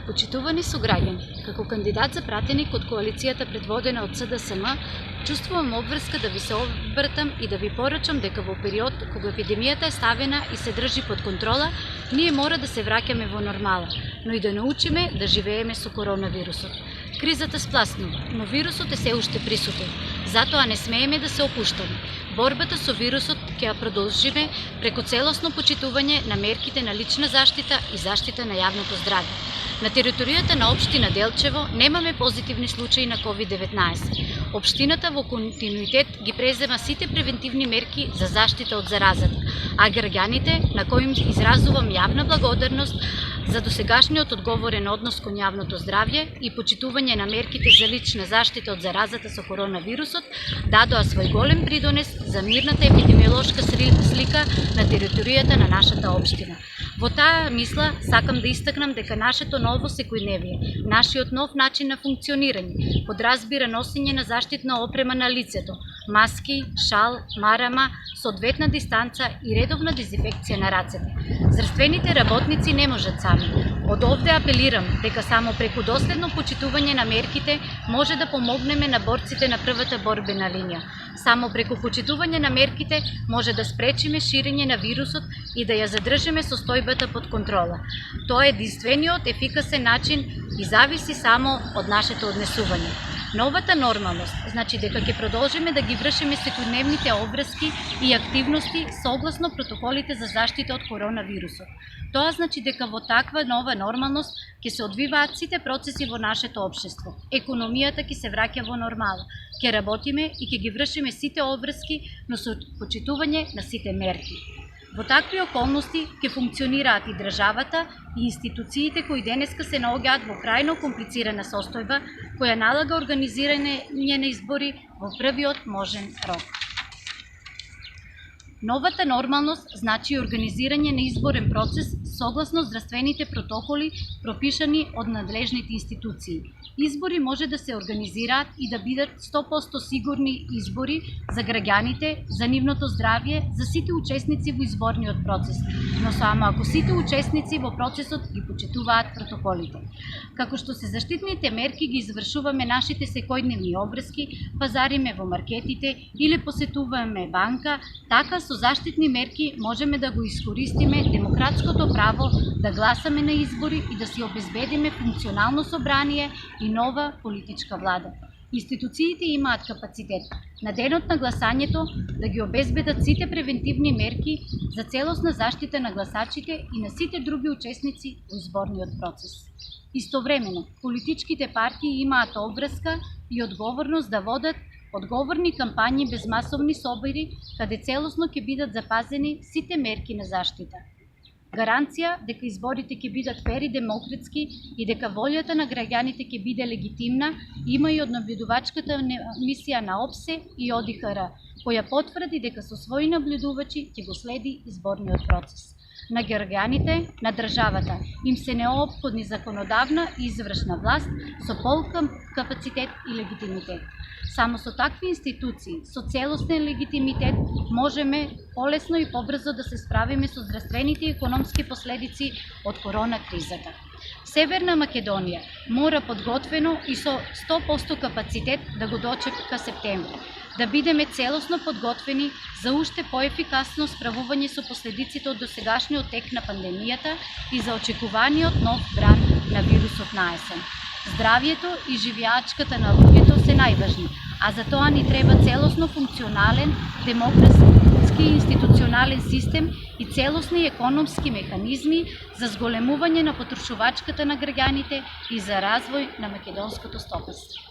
Почитувани сограѓани, како кандидат за пратеник од коалицијата предводена од СДСМ, чувствувам обврска да ви се обртам и да ви порачам дека во период кога епидемијата е ставена и се држи под контрола, ние мора да се враќаме во нормала, но и да научиме да живееме со коронавирусот. Кризата спласнува, но вирусот е се уште присутен, затоа не смееме да се опуштаме. Борбата со вирусот ќе ја продолжиме преку целосно почитување на мерките на лична заштита и заштита на јавното здравје. На територијата на општина Делчево немаме позитивни случаи на COVID-19. Општината во континуитет ги презема сите превентивни мерки за заштита од заразата, а граѓаните, на кои им изразувам јавна благодарност за досегашниот одговорен однос кон јавното здравје и почитување на мерките за лична заштита од заразата со коронавирусот, дадоа свој голем придонес за мирната епидемиолошка слика на територијата на нашата општина. Во таа мисла сакам да истакнам дека нашето ново секојдневие, нашиот нов начин на функционирање, подразбира носење на заштитна опрема на лицето, маски, шал, марама, соодветна дистанца и редовна дезинфекција на рацете. Здравствените работници не можат сами. Од овде апелирам дека само преку доследно почитување на мерките може да помогнеме на борците на првата борбена линија. Само преку почитување на мерките може да спречиме ширење на вирусот и да ја задржиме состојбата под контрола. Тоа е единствениот ефикасен начин и зависи само од нашето однесување. Новата нормалност значи дека ќе продолжиме да ги вршиме секојдневните обврски и активности согласно протоколите за заштита од коронавирусот. Тоа значи дека во таква нова нормалност ќе се одвиваат сите процеси во нашето општество. Економијата ќе се враќа во нормала. Ќе работиме и ќе ги вршиме сите обврски, но со почитување на сите мерки. Во такви околности ќе функционираат и државата и институциите кои денеска се наоѓаат во крајно комплицирана состојба која налага организирање на избори во првиот можен рок. Новата нормалност значи организирање на изборен процес согласно здравствените протоколи пропишани од надлежните институции. Избори може да се организираат и да бидат 100% сигурни избори за граѓаните, за нивното здравје, за сите учесници во изборниот процес, но само ако сите учесници во процесот ги почитуваат протоколите. Како што се заштитните мерки ги извршуваме нашите секојдневни обврски, пазариме во маркетите или посетуваме банка, така со заштитни мерки можеме да го искористиме демократското право да гласаме на избори и да си обезбедиме функционално собрание и нова политичка влада. Институциите имаат капацитет на денот на гласањето да ги обезбедат сите превентивни мерки за целосна заштита на гласачите и на сите други учесници во изборниот процес. Истовремено, политичките партии имаат обврска и одговорност да водат одговорни кампањи без масовни собори, каде целосно ќе бидат запазени сите мерки на заштита. Гаранција дека изборите ќе бидат фер и демократски и дека волјата на граѓаните ќе биде легитимна има и од наблюдувачката мисија на ОПСЕ и ОДИХР, која потврди дека со своји наблюдувачи ќе го следи изборниот процес. На граѓаните, на државата им се неопходни законодавна и извршна власт со полн капацитет и легитимитет. Само со такви институции, со целосен легитимитет, можеме полесно и побрзо да се справиме со здравствените и економски последици од корона кризата. Северна Македонија мора подготвено и со 100% капацитет да го дочека септември, да бидеме целосно подготвени за уште поефикасно справување со последиците од досегашниот тек на пандемијата и за очекуваниот нов бран на вирусот на есен. Здравјето и живеачката на луѓето се најважни, а за тоа ни треба целосно функционален, демократски и институционален систем и целосни економски механизми за зголемување на потрошувачката на граѓаните и за развој на македонското стопанство.